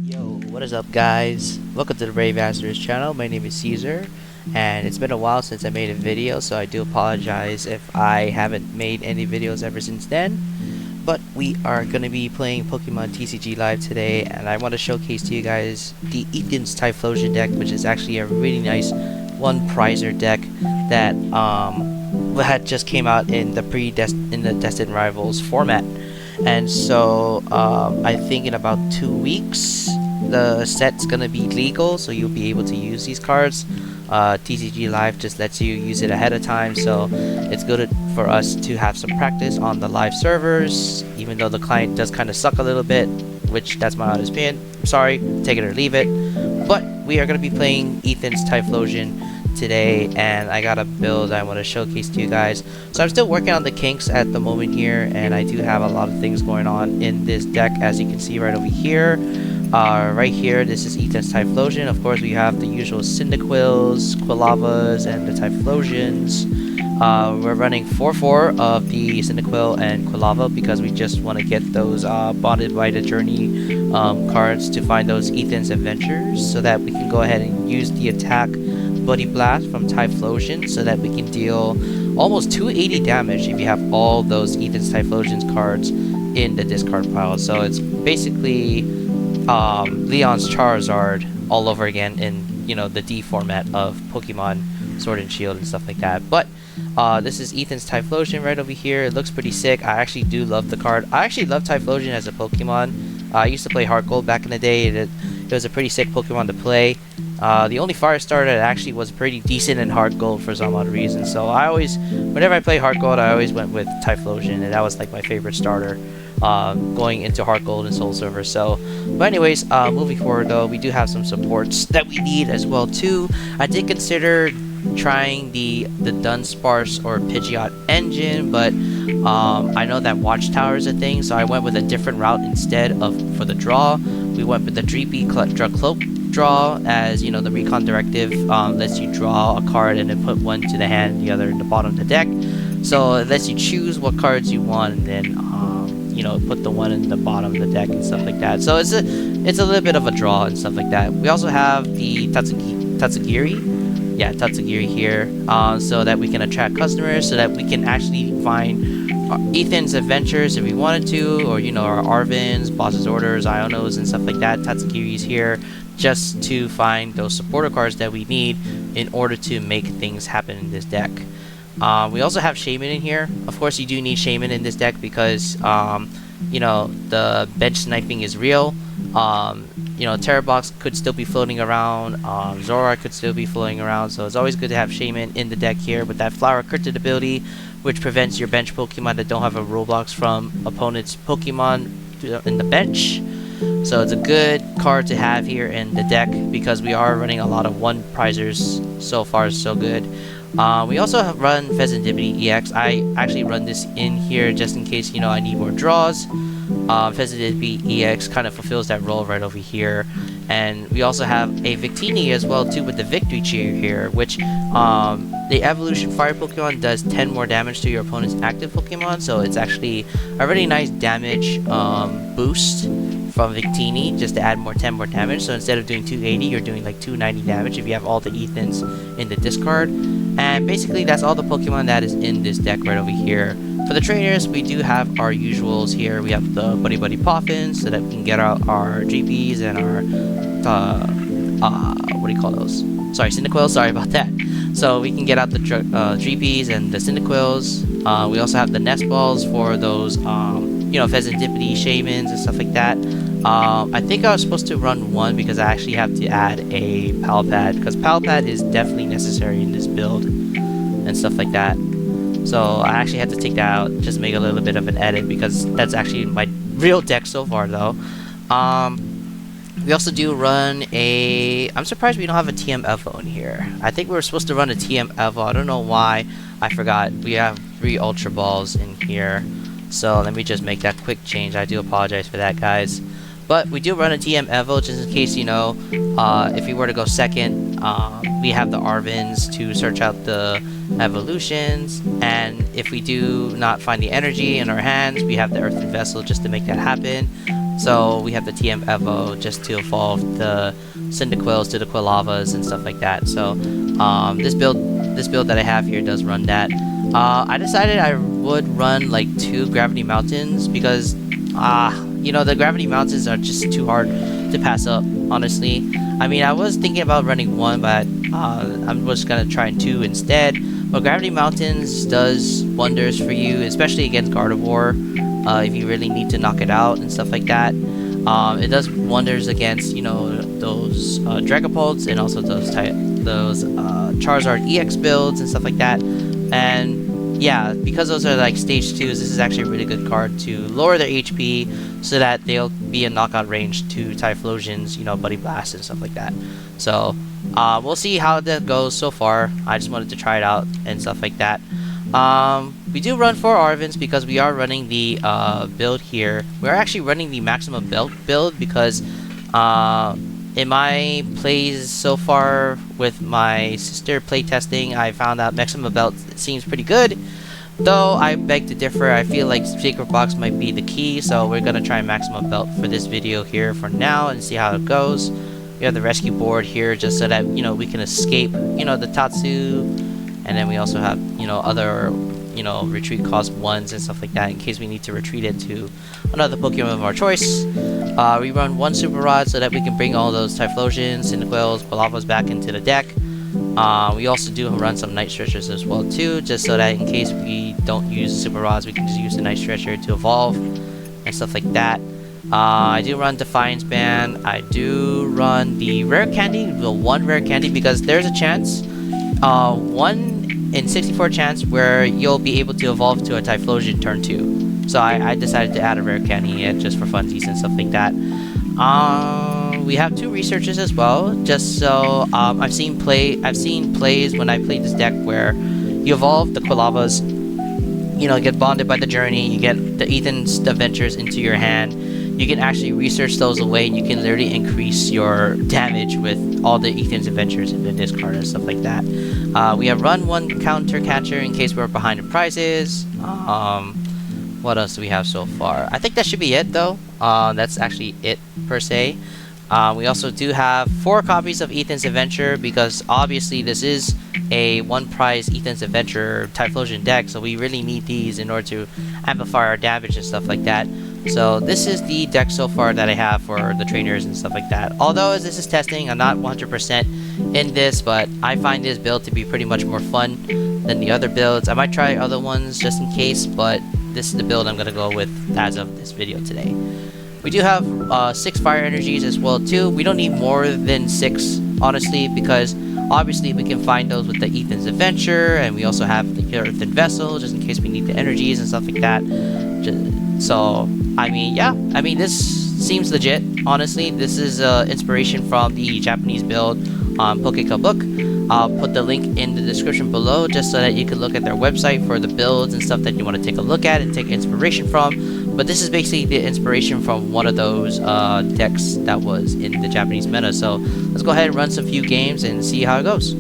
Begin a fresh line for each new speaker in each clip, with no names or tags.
Yo, what is up guys? Welcome to the Brave Answers channel. My name is Caesar, and it's been a while since I made a video, so I do apologize if I haven't made any videos ever since then. But we are going to be playing Pokemon TCG Live today, and I want to showcase to you guys the Ethan's Typhlosion deck, which is actually a really nice one prizer deck that had just came out in the Destined Rivals format. And so I think in about 2 weeks the set's gonna be legal, so you'll be able to use these cards. TCG Live just lets you use it ahead of time, so it's good for us to have some practice on the live servers, even though the client does kind of suck a little bit, which that's my honest opinion. I'm sorry, take it or leave it. But we are gonna be playing Ethan's Typhlosion today, and I got a build I want to showcase to you guys. So I'm still working on the kinks at the moment here, and I do have a lot of things going on in this deck, as you can see right over here. Right here, this is Ethan's Typhlosion. Of course, we have the usual Cyndaquils, Quilavas, and the Typhlosions. We're running 4-4 of the Cyndaquil and Quilava because we just want to get those Bonded by the Journey cards to find those Ethan's Adventures, so that we can go ahead and use the attack Buddy Blast from Typhlosion, so that we can deal almost 280 damage if you have all those Ethan's Typhlosion's cards in the discard pile. So it's basically Leon's Charizard all over again in, you know, the D format of Pokemon Sword and Shield and stuff like that. But this is Ethan's Typhlosion right over here. It looks pretty sick. I actually do love the card. I actually love Typhlosion as a Pokemon. I used to play Heart Gold back in the day. It was a pretty sick Pokemon to play. The only fire starter that actually was pretty decent in Heart Gold for some odd reason. So I always, whenever I play Heart Gold, I always went with Typhlosion, and that was like my favorite starter going into Heart Gold and Soul Silver. So, but anyways, moving forward though, we do have some supports that we need as well too. I did consider trying the Dunsparce or Pidgeot engine, but I know that Watchtower is a thing, so I went with a different route instead for the draw. We went with the Dreepy Drakloak draw, as you know, the recon directive lets you draw a card and then put one to the hand, the other in the bottom of the deck. So it lets you choose what cards you want, and then you know, put the one in the bottom of the deck and stuff like that. So it's a little bit of a draw and stuff like that. We also have the Tatsugiri here, so that we can attract customers, so that we can actually find Ethan's Adventures if we wanted to, or you know, our Arvens, Boss's Orders, Ionos, and stuff like that. Tatsugiri's here just to find those supporter cards that we need in order to make things happen in this deck. We also have Shaymin in here. Of course, you do need Shaymin in this deck because you know, the bench sniping is real. You know, Terrabox could still be floating around, Zora could still be floating around, so it's always good to have Shaymin in the deck here with that Flower Cryptid ability, which prevents your bench Pokemon that don't have a Roblox from opponent's Pokemon in the bench. So it's a good card to have here in the deck because we are running a lot of one prizers. So far, so good. We also run Fezandipiti EX. I actually run this in here just in case, you know, I need more draws. Fezandipiti EX kind of fulfills that role right over here. And we also have a Victini as well too with the Victory Cheer here, which the Evolution Fire Pokemon does 10 more damage to your opponent's active Pokemon. So it's actually a really nice damage boost from Victini, just to add 10 more damage. So instead of doing 280, you're doing like 290 damage if you have all the Ethans in the discard. And basically that's all the Pokemon that is in this deck right over here. For the trainers, we do have our usuals here. We have the Buddy-Buddy Poffin, so that we can get out our Dreepies and our what do you call those? Sorry, Cyndaquil. Sorry about that. So we can get out the Dreepies and the Cyndaquils. We also have the Nest Balls for those you know, Fezandipiti, Shaymins, and stuff like that. I think I was supposed to run one because I actually have to add a Pal Pad, because Pal Pad is definitely necessary in this build and stuff like that. So I actually had to take that out, just make a little bit of an edit, because that's actually my real deck so far though. We also do run a... I'm surprised we don't have a TM Evo in here. I think we were supposed to run a TM Evo. I don't know why. I forgot. We have 3 Ultra Balls in here. So let me just make that quick change. I do apologize for that, guys. But we do run a TM Evo just in case, you know, if we were to go second, we have the Arvens to search out the evolutions, and if we do not find the energy in our hands, we have the Earthen Vessel just to make that happen. So we have the TM Evo just to evolve the Cyndaquils to the Quilavas and stuff like that. So this build that I have here does run that. I decided I would run like 2 Gravity Mountains because you know, the Gravity Mountains are just too hard to pass up, honestly. I mean, I was thinking about running 1, but I'm just gonna try 2 instead. But Gravity Mountains does wonders for you, especially against Gardevoir, if you really need to knock it out and stuff like that. It does wonders against, you know, those Dragapults and also those Charizard EX builds and stuff like that. And yeah, because those are like stage 2s, this is actually a really good card to lower their HP so that they'll be in knockout range to Typhlosion's, you know, Buddy Blast and stuff like that. So we'll see how that goes so far. I just wanted to try it out and stuff like that. We do run 4 Arvens because we are running the build here. We're actually running the maximum belt build because in my plays so far with my sister playtesting, I found out maximum belt seems pretty good. Though I beg to differ, I feel like Sacred Box might be the key, so we're gonna try maximum belt for this video here for now and see how it goes. We have the rescue board here just so that, you know, we can escape, you know, the Tatsu, and then we also have, you know, other, you know, retreat cost 1s and stuff like that in case we need to retreat it to another Pokemon of our choice. We run 1 Super Rod so that we can bring all those Typhlosions, Cyndaquils, Quilavas back into the deck. We also do run some Night Stretchers as well too, just so that in case we don't use the Super Rods, we can just use the Night Stretcher to evolve and stuff like that. I do run Defiance Band. I do run the Rare Candy, the 1 Rare Candy, because there's a chance, 1 in 64 chance where you'll be able to evolve to a Typhlosion turn 2. So I decided to add a Rare Candy just for funsies and stuff like that. We have 2 researchers as well, just so I've seen plays when I played this deck where you evolve the Quilavas, you know, get bonded by the journey, you get the Ethan's Adventures into your hand, you can actually research those away and you can literally increase your damage with all the Ethan's Adventures in the discard and stuff like that. We have run 1 counter catcher in case we're behind in prizes. What else do we have so far? I think that should be it though. That's actually it per se. We also do have 4 copies of Ethan's Adventure because obviously this is a 1 prize Ethan's Adventure Typhlosion deck, so we really need these in order to amplify our damage and stuff like that. So this is the deck so far that I have for the trainers and stuff like that. Although as this is testing, I'm not 100% in this, but I find this build to be pretty much more fun than the other builds. I might try other ones just in case, but this is the build I'm going to go with as of this video today. We do have 6 fire energies as well too. We don't need more than 6 honestly, because obviously we can find those with the Ethan's Adventure, and we also have the Earthen Vessel just in case we need the energies and stuff like that. So I mean, yeah, I mean, this seems legit, honestly. This is inspiration from the Japanese build on Pokémon book. I'll put the link in the description below just so that you can look at their website for the builds and stuff that you want to take a look at and take inspiration from. But this is basically the inspiration from one of those decks that was in the Japanese meta. So let's go ahead and run some few games and see how it goes.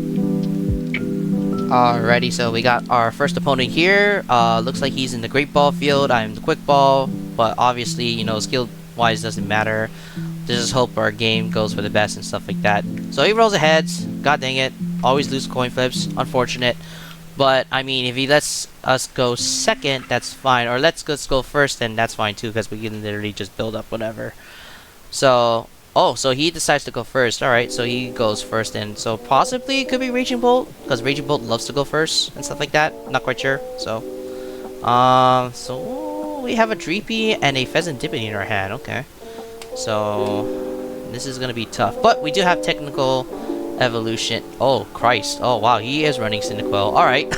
Alrighty, so we got our first opponent here. Looks like he's in the Great Ball field. I'm the Quick Ball, but obviously, you know, skill wise doesn't matter. Just hope our game goes for the best and stuff like that. So he rolls a heads. God dang it. Always lose coin flips. Unfortunate. But, I mean, if he lets us go second, that's fine. Or let's go first, then that's fine too, because we can literally just build up whatever. So, oh, so he decides to go first. Alright, so he goes first, and so possibly it could be Raging Bolt, because Raging Bolt loves to go first and stuff like that. Not quite sure. So, so we have a Dreepy and a Fezandipiti in our hand. Okay. So, this is going to be tough. But we do have technical evolution. Oh, Christ. Oh, wow. He is running Cyndaquil. Alright.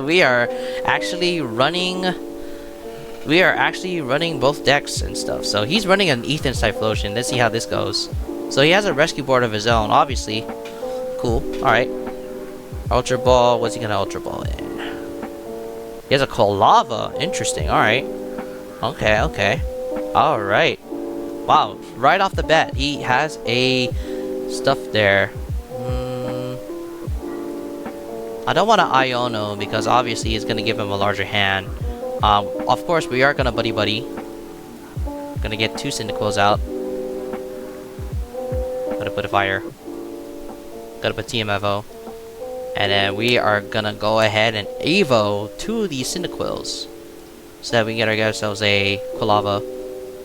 We are actually running both decks and stuff. So, he's running an Ethan's Typhlosion. Let's see how this goes. So, he has a rescue board of his own, obviously. Cool. Alright. Ultra Ball. What's he going to Ultra Ball in? He has a Quilava. Interesting. Alright. Okay, okay. Alright. Wow, right off the bat, he has a stuff there. I don't want to Iono because obviously it's going to give him a larger hand. Of course, we are going to Buddy-Buddy. Gonna get 2 Cyndaquils out. Gotta put a fire. Gotta put TMFO. And then we are gonna go ahead and Evo 2 of these Cyndaquils. So that we can get ourselves a Quilava.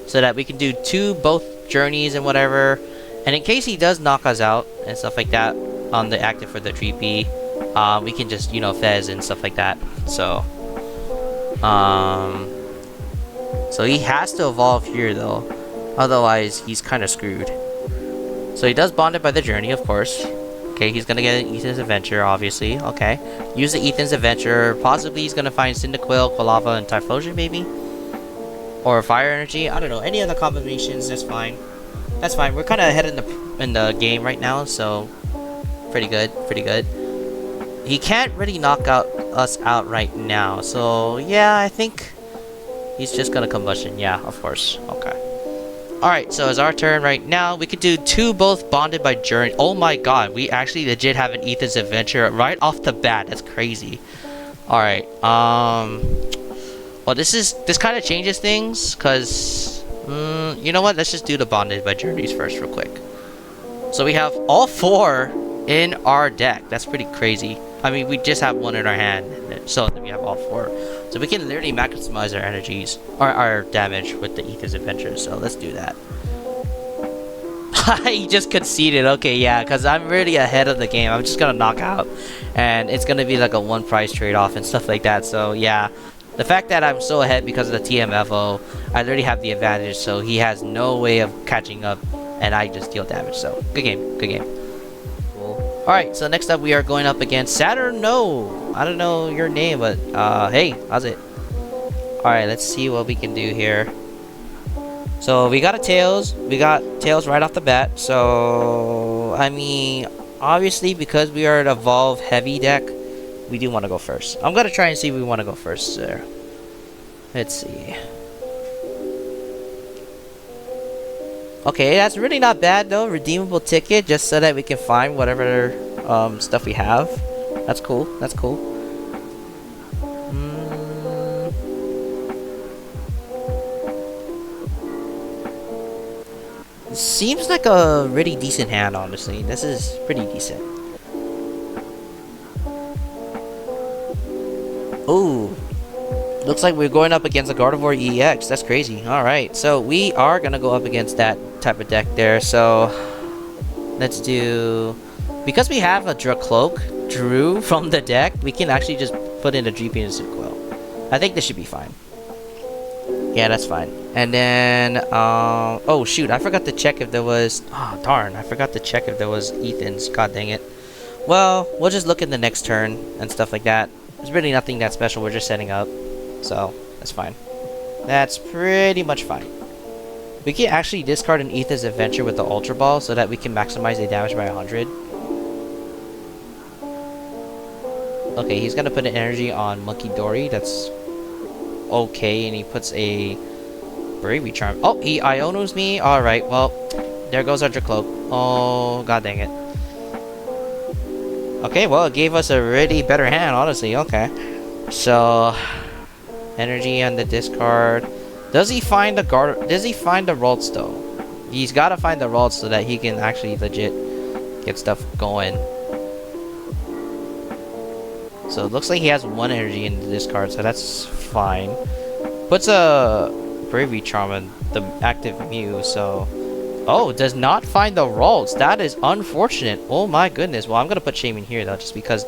So that we can do both journeys and whatever. And in case he does knock us out and stuff like that on the active for the Dreepy, we can just, you know, Fez and stuff like that. So, so he has to evolve here though. Otherwise, he's kind of screwed. So he does Bonded by the Journey, of course. Okay, he's gonna get Ethan's Adventure, obviously. Okay, use the Ethan's Adventure. Possibly he's gonna find Cyndaquil, Quilava, and Typhlosion, maybe, or Fire Energy. I don't know. Any other combinations, that's fine. That's fine. We're kind of ahead in the game right now, so pretty good, pretty good. He can't really knock us out right now, so yeah, I think he's just gonna Combustion. Yeah, of course. Okay. Alright, so it's our turn right now. We could do 2 both Bonded by Journey. Oh my god, we actually legit have an Ethan's Adventure right off the bat. That's crazy. Alright, well, this kind of changes things, because, you know what? Let's just do the Bonded by Journeys first real quick. So we have all 4 in our deck. That's pretty crazy. I mean, we just have 1 in our hand, so we have all 4. So we can literally maximize our energies, or our damage with the Ethan's Adventure, so let's do that. He just conceded. Okay, yeah, because I'm really ahead of the game. I'm just gonna knock out, and it's gonna be like a 1 price trade-off and stuff like that, so yeah. The fact that I'm so ahead because of the TMFO, I already have the advantage, so he has no way of catching up, and I just deal damage, so good game, good game. Alright, so next up we are going up against Saturn. No, I don't know your name, but hey, how's it? Alright, let's see what we can do here. So we got a Tails. We got Tails right off the bat. So, I mean, obviously because we are an Evolve heavy deck, we do want to go first. I'm going to try and see if we want to go first there. Let's see. Okay, that's really not bad though. Redeemable ticket, just so that we can find whatever stuff we have. That's cool. That's cool. Seems like a really decent hand, honestly. This is pretty decent. Ooh. Looks like we're going up against a Gardevoir EX. That's crazy. Alright, so we are going to go up against that type of deck there. So, let's do... Because we have a Drakloak Drew from the deck, we can actually just put in a Dreepy and a Cyndaquil. I think this should be fine. Yeah, that's fine. And then, oh shoot, I forgot to check if there was... Oh, darn, I forgot to check if there was Ethan's. God dang it. Well, we'll just look in the next turn and stuff like that. There's really nothing that special. We're just setting up. So, that's fine. That's pretty much fine. We can actually discard an Ethan's Adventure with the Ultra Ball so that we can maximize the damage by 100. Okay, he's gonna put an energy on Monkey Dory. That's okay, and he puts a Bravery Charm. Oh, he Ionos me? Alright, well, there goes our Drakloak. Oh, god dang it. Okay, well, it gave us a really better hand, honestly. Okay. So... energy on the discard. Does he find the Ralts though? He's gotta find the Ralts so that he can actually legit get stuff going. So it looks like he has 1 energy in the discard, so that's fine. Puts a Bravery Charm on the active Mew, so... Oh, does not find the Ralts. That is unfortunate. Oh my goodness. Well, I'm gonna put Shaymin here though, just because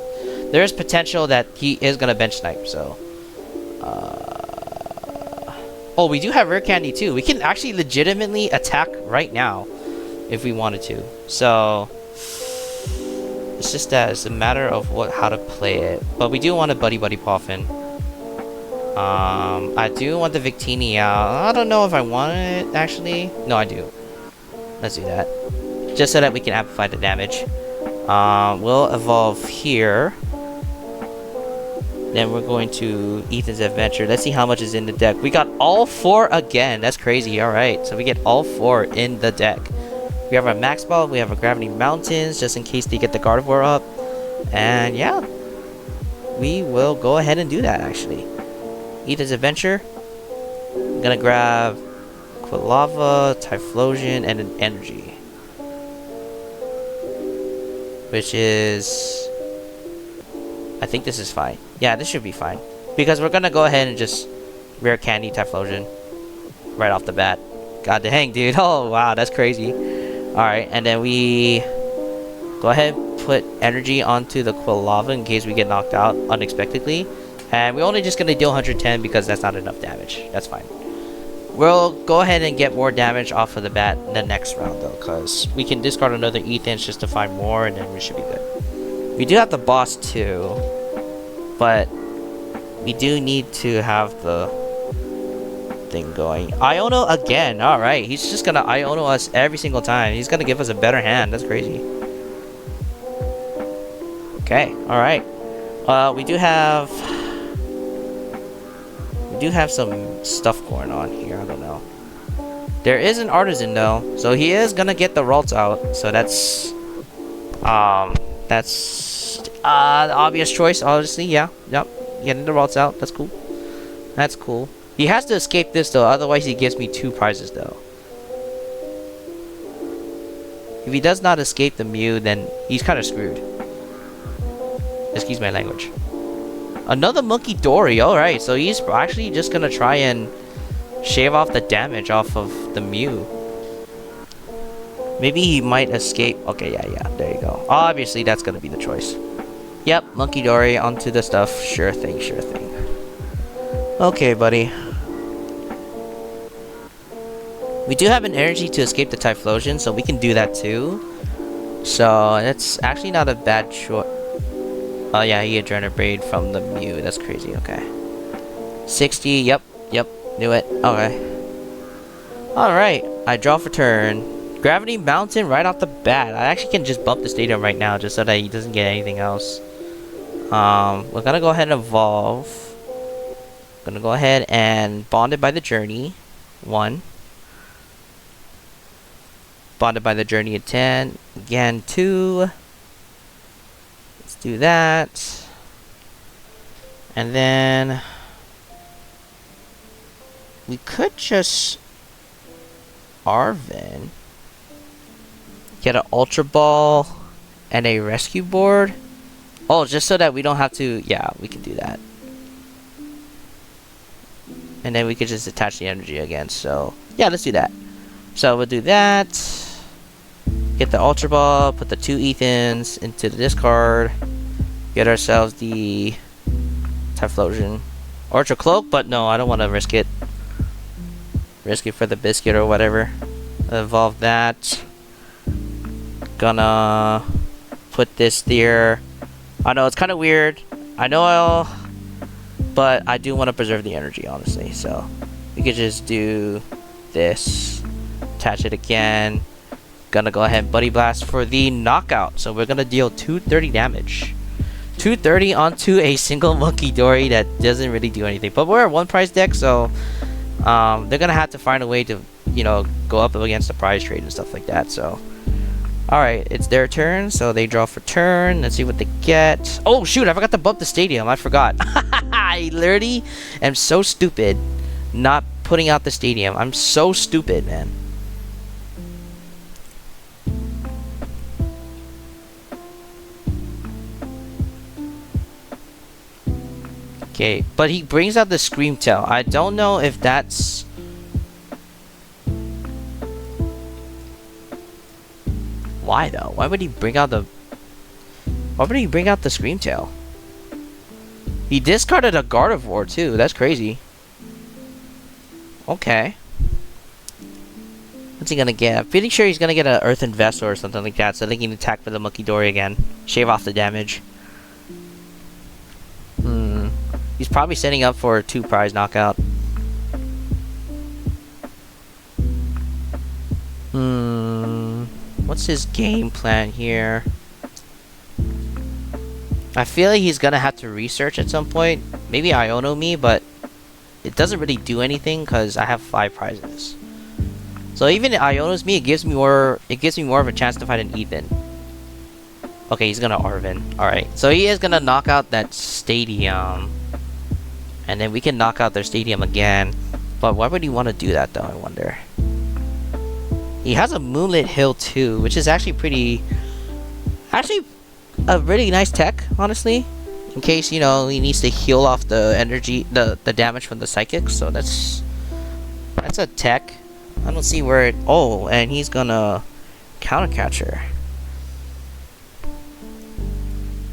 there's potential that he is gonna bench snipe, so... Oh, we do have Rare Candy too. We can actually legitimately attack right now if we wanted to. So it's just that it's a matter of how to play it. But we do want a Buddy-Buddy Poffin. I do want the Victini out. I don't know if I want it actually. No, I do. Let's do that. Just so that we can amplify the damage. We'll evolve here. Then we're going to Ethan's Adventure. Let's see how much is in the deck. We got all 4 again. That's crazy. Alright, so we get all 4 in the deck. We have our Max Ball. We have our Gravity Mountains, just in case they get the Gardevoir up. And yeah, we will go ahead and do that, actually. Ethan's Adventure. I'm gonna grab Quilava, Typhlosion, and an energy. Which is... I think this is fine. Yeah, this should be fine. Because we're gonna go ahead and just Rare Candy Typhlosion right off the bat. God dang, dude. Oh, wow, that's crazy. Alright, and then we go ahead and put energy onto the Quilava in case we get knocked out unexpectedly. And we're only just gonna deal 110 because that's not enough damage. That's fine. We'll go ahead and get more damage off of the bat in the next round though, because we can discard another Ethans just to find more and then we should be good. We do have the boss too, but we do need to have the thing going. Iono again. Alright, he's just gonna Iono us every single time. He's gonna give us a better hand. That's crazy. Okay, alright. We do have some stuff going on here. I don't know. There is an artisan though, so he is gonna get the rolls out. So that's the obvious choice. Obviously, yeah, yep. Getting the rolls out. That's cool. That's cool. He has to escape this though, otherwise he gives me 2 prizes though. If he does not escape the Mew, then he's kind of screwed. Excuse my language. Another Monkey Dory. Alright, so he's actually just gonna try and shave off the damage off of the Mew. Maybe he might escape. Okay, yeah, there you go. Obviously, that's gonna be the choice. Yep, Monkey Dory onto the stuff. Sure thing, sure thing. Okay, buddy. We do have an energy to escape the Typhlosion, so we can do that too. So, it's actually not a bad choice. Oh yeah, he Adrenaline Braid from the Mew. That's crazy, okay. 60, yep, knew it. Okay. Alright, I draw for turn. Gravity Mountain right off the bat. I actually can just bump the stadium right now just so that he doesn't get anything else. We're gonna go ahead and evolve. Gonna go ahead and Bonded by the Journey. 1. Bonded by the Journey at 10. Again, 2. Let's do that. And then we could just Arven. Get an Ultra Ball and a Rescue Board. Oh, just so that we don't have to... Yeah, we can do that. And then we could just attach the energy again. So, yeah, let's do that. So, we'll do that. Get the Ultra Ball. Put the 2 Ethans into the discard. Get ourselves the Typhlosion. Ultra Cloak, but no, I don't want to risk it. Risk it for the biscuit or whatever. Evolve that. Gonna put this there. I know it's kind of weird. I know but I do want to preserve the energy, honestly. So we could just do this. Attach it again. Gonna go ahead and Buddy Blast for the knockout. So we're gonna deal 230 damage. 230 onto a single Monkey Dory that doesn't really do anything. But we're a 1 prize deck, so they're gonna have to find a way to, you know, go up against the prize trade and stuff like that. So alright, it's their turn, so they draw for turn. Let's see what they get. Oh shoot, I forgot to bump the stadium. I forgot. I literally am so stupid not putting out the stadium. I'm so stupid, man. Okay, but he brings out the Screamtail. I don't know if that's... Why though? Why would he bring out the... Why would he bring out the Screamtail? He discarded a Gardevoir too. That's crazy. Okay. What's he gonna get? I'm pretty sure he's gonna get an Earthen Vessel or something like that, so they can attack for the Monkey Dory again. Shave off the damage. He's probably setting up for a 2 prize knockout. What's his game plan here? I feel like he's gonna have to research at some point. Maybe Iono me, but it doesn't really do anything because I have 5 prizes. So even if Ionos me, it gives me more of a chance to find an Ethan. Okay, he's gonna Arven. Alright, so he is gonna knock out that stadium. And then we can knock out their stadium again. But why would he want to do that though, I wonder? He has a Moonlit Hill too, which is actually a really nice tech, honestly. In case, you know, he needs to heal off the energy, the damage from the psychic. So that's a tech. I don't see where it. Oh, and he's gonna counter catcher.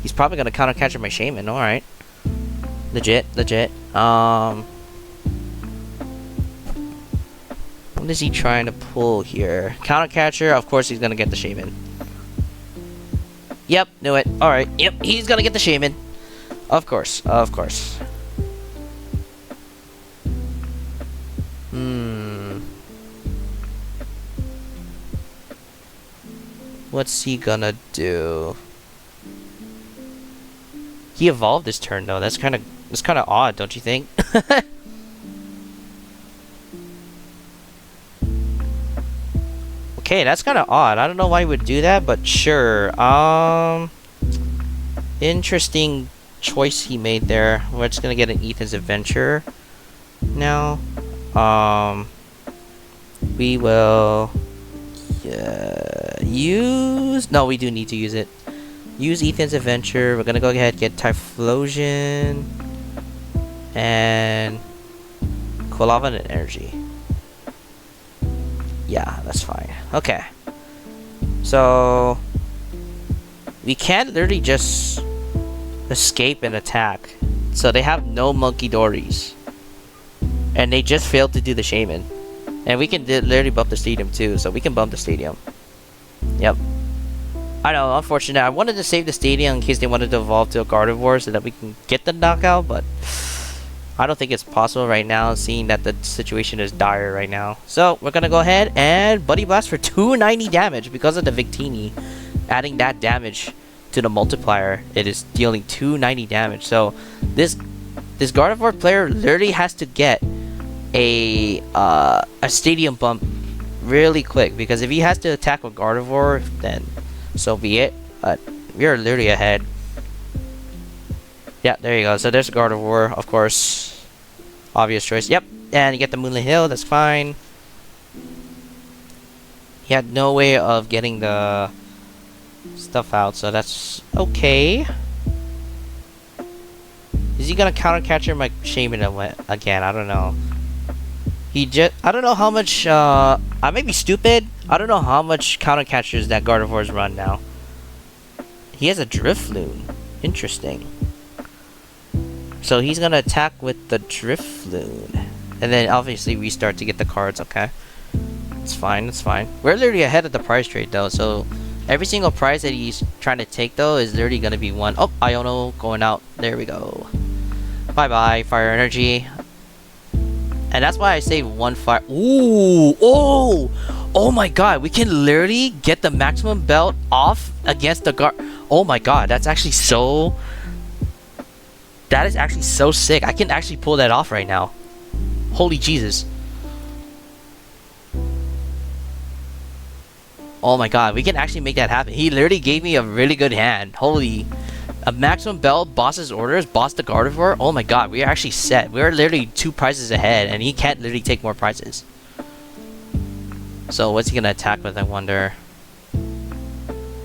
He's probably gonna counter catcher my Shaymin. All right, legit. What is he trying to pull here? Counter catcher. Of course, he's gonna get the Shaymin. Yep, knew it. All right. Yep, he's gonna get the Shaymin. Of course. What's he gonna do? He evolved this turn though. That's kind of odd, don't you think? Okay, that's kind of odd. I don't know why he would do that, but sure. Interesting choice he made there. We're just gonna get an Ethan's Adventure now. We will use. No, we do need to use it. Use Ethan's Adventure. We're gonna go ahead and get Typhlosion and Quilava and Energy. Yeah, that's fine. Okay. So we can't literally just escape and attack. So they have no Monkey Dories. And they just failed to do the Shaymin. And we can literally bump the stadium too. So we can bump the stadium. Yep. I know, unfortunate. I wanted to save the stadium in case they wanted to evolve to a Gardevoir so that we can get the knockout, but I don't think it's possible right now, seeing that the situation is dire right now. So we're gonna go ahead and Buddy Blast for 290 damage because of the Victini. Adding that damage to the multiplier, it is dealing 290 damage. So this Gardevoir player literally has to get a stadium bump really quick, because if he has to attack with Gardevoir, then so be it. But we are literally ahead. Yeah, there you go. So there's Gardevoir, of course. Obvious choice. Yep. And you get the Moonlit Hill. That's fine. He had no way of getting the stuff out, so that's okay. Is he gonna counter catcher my Shaymin again? I don't know. I don't know how much. I may be stupid. I don't know how much counter catchers that Gardevoir's run now. He has a Drifloon. Interesting. So he's gonna attack with the Drifloon, and then obviously restart to get the cards. Okay, it's fine. It's fine. We're literally ahead of the prize trade though, so every single prize that he's trying to take though is literally gonna be one. Oh, Iono going out. There we go. Bye bye, Fire Energy. And that's why I say one fire. Ooh, oh my God! We can literally get the maximum belt off against the guard. Oh my God, that's actually so. That is actually so sick. I can actually pull that off right now. Holy Jesus. Oh my God, we can actually make that happen. He literally gave me a really good hand. Holy. A maximum belt, boss's orders, boss the Gardevoir. Oh my God, we are actually set. We're literally 2 prizes ahead, and he can't literally take more prizes. So what's he gonna attack with, I wonder?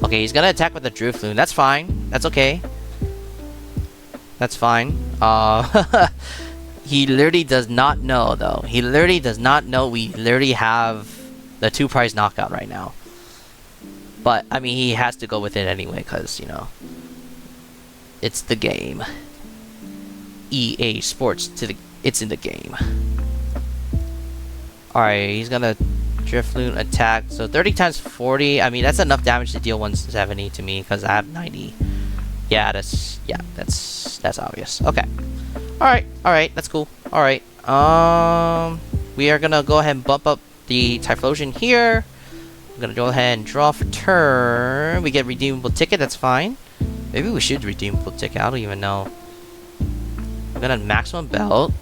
Okay, he's gonna attack with the Drifloon. That's fine. That's okay. That's fine. He literally does not know though. He literally does not know we literally have the 2 prize knockout right now. But I mean, he has to go with it anyway, cause you know, it's the game. EA Sports it's in the game. Alright, he's gonna Drifloon attack. So 30 times 40. I mean, that's enough damage to deal 170 to me because I have 90. Yeah, that's obvious. Okay. Alright, that's cool. Alright. We are gonna go ahead and bump up the Typhlosion here. I'm gonna go ahead and draw for turn. We get Redeemable Ticket, that's fine. Maybe we should Redeemable Ticket, I don't even know. We're gonna maximum belt.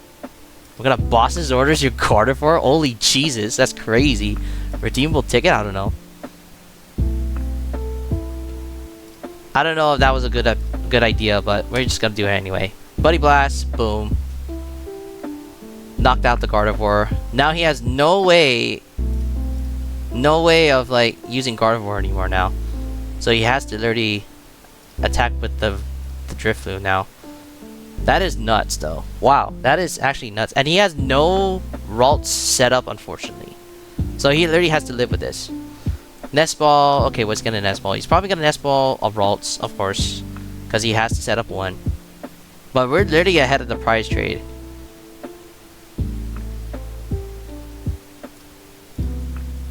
We're gonna boss's orders your Gardevoir. Holy Jesus, that's crazy. Redeemable Ticket, I don't know. I don't know if that was a good idea, but we're just gonna do it anyway. Buddy Blast, boom. Knocked out the Gardevoir. Now he has no way no way of like using Gardevoir anymore now. So he has to literally attack with the Drifloon now. That is nuts though. Wow, that is actually nuts. And he has no Ralts set up, unfortunately. So he literally has to live with this. Nest Ball, okay, what's gonna Nest Ball? He's probably gonna Nest Ball of Ralts, of course, because he has to set up one. But we're literally ahead of the prize trade.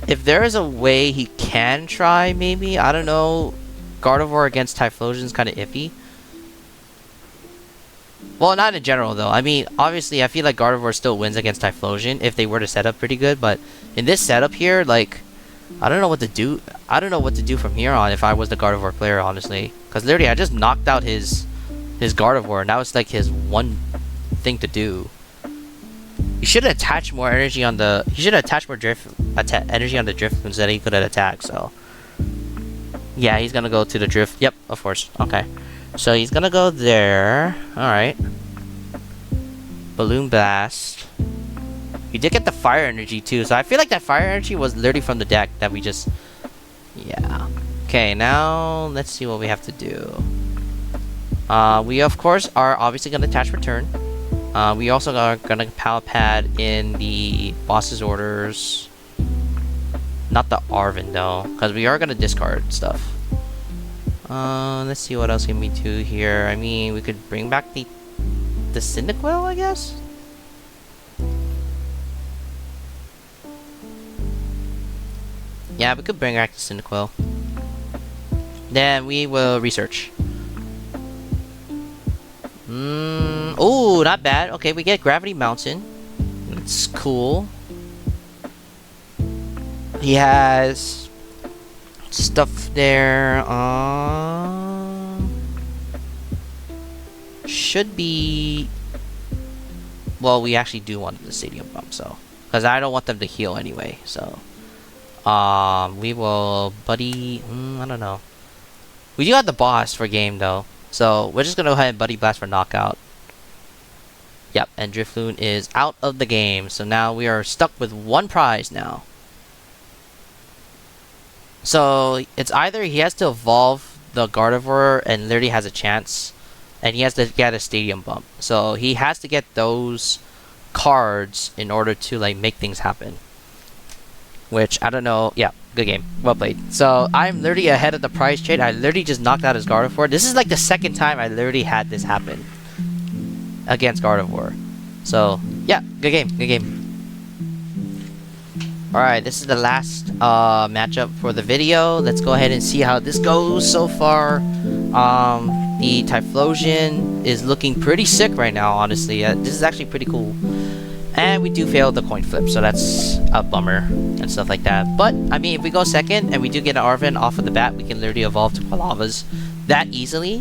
If there is a way he can try, maybe, I don't know. Gardevoir against Typhlosion is kind of iffy. Well, not in general though. I mean, obviously, I feel like Gardevoir still wins against Typhlosion if they were to set up pretty good. But in this setup here, like, I don't know what to do. I don't know what to do from here on if I was the Gardevoir player, honestly. Because literally, I just knocked out his Gardevoir, and that was like his one thing to do. He should have attached more energy on the. He should have attached more energy on the Drifloon so that he could have attacked. So, yeah, he's gonna go to the Drift. Yep, of course. Okay, so he's gonna go there. All right. Balloon Blast. We did get the fire energy too, so I feel like that fire energy was literally from the deck that we just. Yeah. Okay, now let's see what we have to do. We of course are obviously gonna attach return. We also are gonna Pal Pad in the boss's orders. Not the Arven though, because we are gonna discard stuff. Let's see what else can we do here. I mean, we could bring back the Cyndaquil, I guess. Yeah, we could bring back the Cyndaquil. Then we will research. Oh, not bad. Okay, we get Gravity Mountain. It's cool. He has stuff there. Should be. Well, we actually do want the Stadium Bump, so because I don't want them to heal anyway. So, we will Buddy. I don't know. We do have the boss for game though. So, we're just gonna go ahead and Buddy Blast for knockout. Yep, and Drifloon is out of the game. So now we are stuck with one prize now. So, it's either he has to evolve the Gardevoir and literally has a chance, and he has to get a Stadium Bump. So, he has to get those cards in order to like make things happen. Which, I don't know. Yeah, good game. Well played. So, I'm literally ahead of the prize trade. I literally just knocked out his Gardevoir. This is like the second time I literally had this happen against Gardevoir. So, yeah, good game. Good game. Alright, this is the last matchup for the video. Let's go ahead and see how this goes so far. The Typhlosion is looking pretty sick right now, honestly. This is actually pretty cool. And we do fail the coin flip, so that's a bummer and stuff like that. But, I mean, if we go second and we do get an Arven off of the bat, we can literally evolve to Quilavas that easily.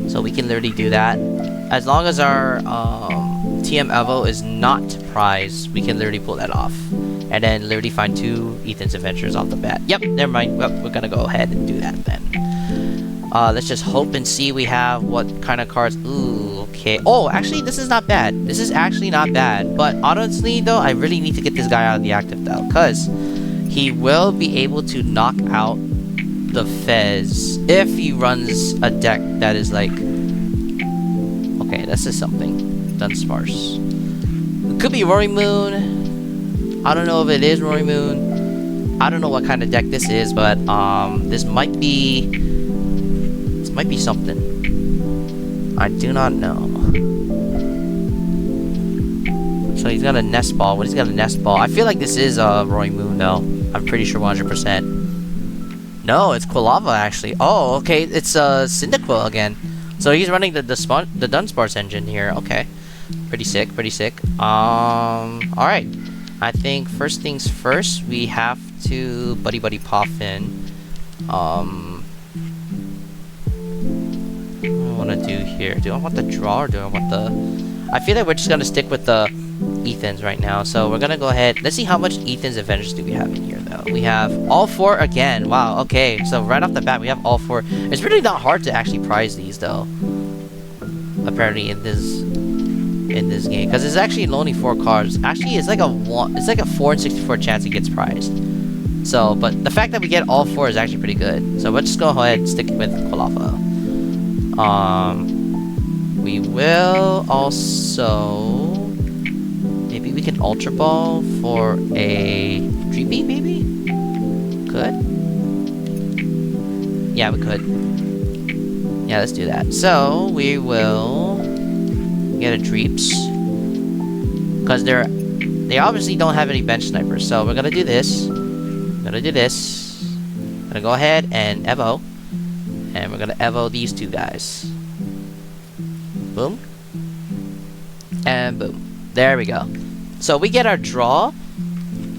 So we can literally do that. As long as our TM Evo is not prized, we can literally pull that off. And then literally find 2 Ethan's Adventures off the bat. Yep, never mind. Well, we're gonna go ahead and do that then. Let's just hope and see we have what kind of cards. Ooh, okay. Oh, actually, this is not bad. This is actually not bad. But honestly, though, I really need to get this guy out of the active though, because he will be able to knock out the Fez if he runs a deck that is like. Okay, this is something. Dunsparce. It could be Roaring Moon. I don't know if it is Roaring Moon. I don't know what kind of deck this is, but this might be something. I do not know. So he's got a Nest Ball. What he's got a Nest Ball? I feel like this is a Roaring Moon though. I'm pretty sure 100%. No, it's Quilava actually. Oh, okay. It's Cyndaquil again. So he's running the Dunsparce engine here. Okay. Pretty sick, pretty sick. Alright. I think first things first, we have to Buddy-Buddy Poffin. What do I want to do here? Do I want the draw or do I want the... I feel like we're just going to stick with the Ethans right now. So we're going to go ahead. Let's see how much Ethan's Adventures do we have in here though. We have all 4 again. Wow, okay. So right off the bat, we have all 4. It's really not hard to actually prize these though. Apparently in this game, because it's actually only 4 cards. Actually, it's like a 4 in 64 chance it gets prized. So, but the fact that we get all 4 is actually pretty good. So let's just go ahead and stick with Quilava. We will also... Maybe we can Ultra Ball for a Dreepy, maybe? Could? Yeah, we could. Yeah, let's do that. So, we will get a Dreeps. Because they obviously don't have any bench snipers. So, we're gonna do this. Gonna go ahead and Evo. And we're gonna Evo these 2 guys. Boom. And boom. There we go. So we get our draw,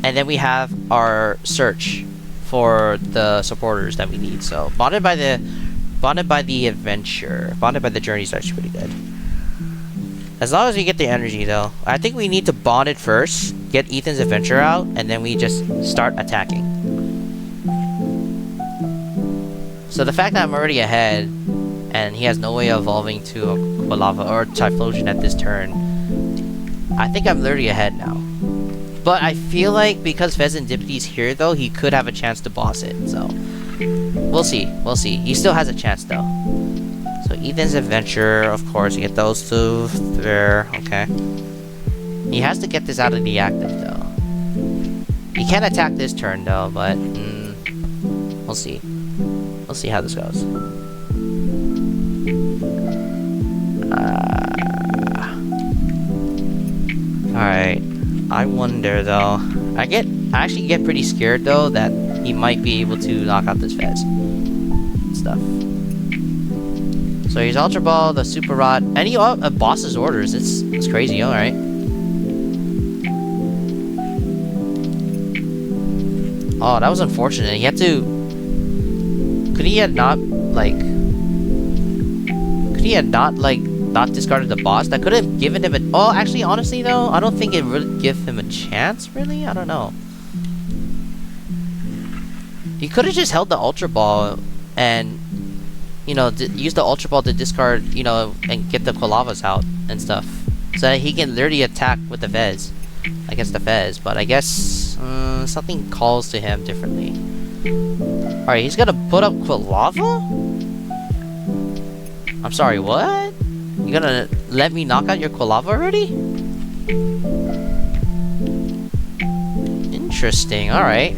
and then we have our search for the supporters that we need. So bonded by the adventure, bonded by the journey is actually pretty good. As long as we get the energy though. I think we need to bond it first, get Ethan's adventure out, and then we just start attacking. So the fact that I'm already ahead, and he has no way of evolving to a Quilava or Typhlosion at this turn, I think I'm literally ahead now. But I feel like because Fezandipiti's here though, he could have a chance to boss it. So we'll see. We'll see. He still has a chance though. So Ethan's adventure, of course, you get those 2 there. Okay. He has to get this out of the active though. He can attack this turn though, but we'll see. We'll see how this goes. Alright. I wonder though. I actually get pretty scared though that he might be able to knock out this Fez stuff. So he's Ultra Ball, the Super Rod, and he boss's orders. It's crazy, alright. Oh, that was unfortunate. He had to... Could he have not discarded the boss? That could have given him a... Oh, actually, honestly, though, I don't think it would give him a chance, really? I don't know. He could have just held the Ultra Ball and, you know, use the Ultra Ball to discard, you know, and get the Quilavas out and stuff. So that he can literally attack with the Fez. Against the Fez. But I guess something calls to him differently. Alright, he's gonna put up Quilava? I'm sorry, what? You gonna let me knock out your Quilava already? Interesting, alright.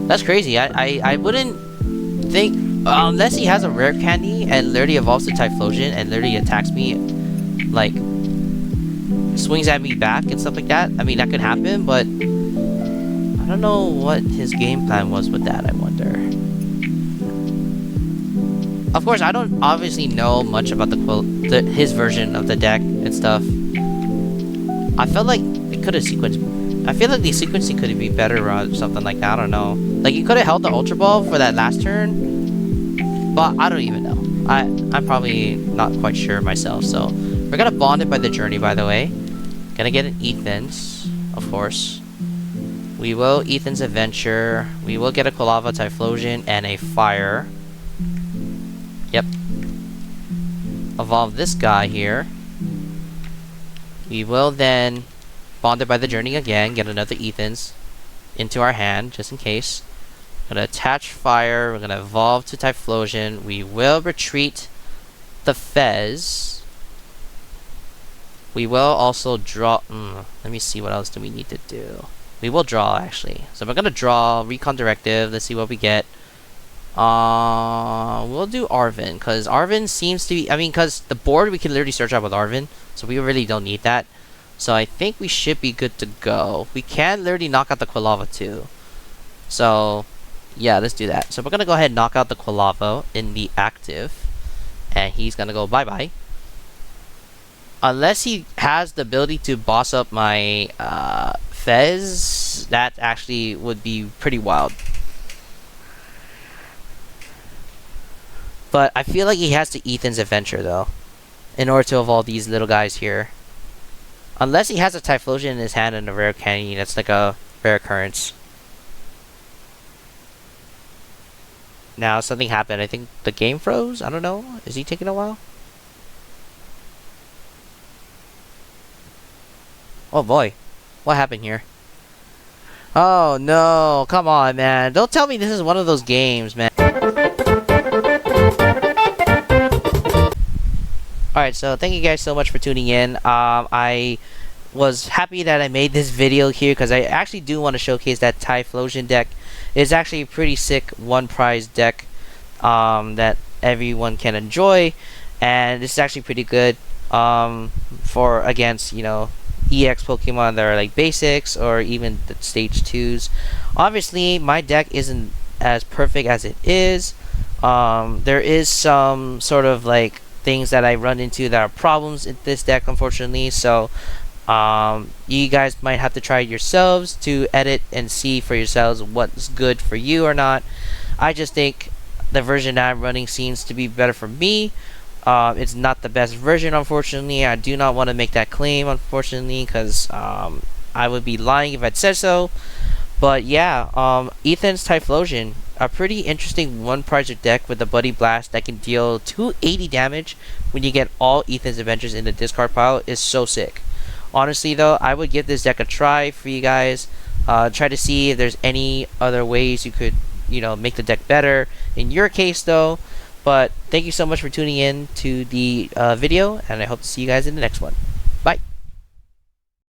That's crazy. I wouldn't think... unless he has a Rare Candy and literally evolves to Typhlosion and literally attacks me, like, swings at me back and stuff like that. I mean, that could happen, but I don't know what his game plan was with that, I wonder. Of course, I don't obviously know much about his version of the deck and stuff. I felt like it could have sequenced... I feel like the sequencing could be better or something like that, I don't know. Like, he could have held the Ultra Ball for that last turn, but I don't even know. I'm probably not quite sure myself, so... We're gonna bond it by the journey, by the way. Gonna get an Ethan's, of course. We will Ethan's adventure. We will get a Quilava, Typhlosion, and a fire. Yep. Evolve this guy here. We will then bond it by the journey again. Get another Ethan's into our hand, just in case. Gonna attach fire. We're gonna evolve to Typhlosion. We will retreat the Fez. We will also draw... let me see, what else do we need to do? We will draw, actually. So we're gonna draw Recon Directive. Let's see what we get. We'll do Arven, because Arven seems to be... I mean, because the board we can literally search out with Arven, so we really don't need that. So I think we should be good to go. We can literally knock out the Quilava too. So, yeah, let's do that. So we're gonna go ahead and knock out the Quilava in the active. And he's gonna go bye-bye. Unless he has the ability to boss up my Fez, that actually would be pretty wild. But I feel like he has to Ethan's adventure though, in order to evolve these little guys here. Unless he has a Typhlosion in his hand and a Rare Candy, that's like a rare occurrence. Now something happened. I think the game froze. I don't know. Is he taking a while? Oh boy, what happened here? Oh no, come on, man. Don't tell me this is one of those games, man. Alright, so thank you guys so much for tuning in. I was happy that I made this video here because I actually do want to showcase that Typhlosion deck. It's actually a pretty sick one prize deck that everyone can enjoy, and it's actually pretty good for against, you know, EX Pokemon that are like basics or even the stage 2s. Obviously, my deck isn't as perfect as it is. There is some sort of like things that I run into that are problems in this deck, unfortunately. So you guys might have to try it yourselves to edit and see for yourselves what's good for you or not. I just think the version that I'm running seems to be better for me. It's not the best version, unfortunately. I do not want to make that claim, unfortunately, because I would be lying if I'd said so. But yeah, Ethan's Typhlosion, a pretty interesting one project deck with a Buddy Blast that can deal 280 damage when you get all Ethan's Adventures in the discard pile, is so sick. Honestly though, I would give this deck a try for you guys. Try to see if there's any other ways you could, you know, make the deck better in your case though. But thank you so much for tuning in to the video, and I hope to see you guys in the next one.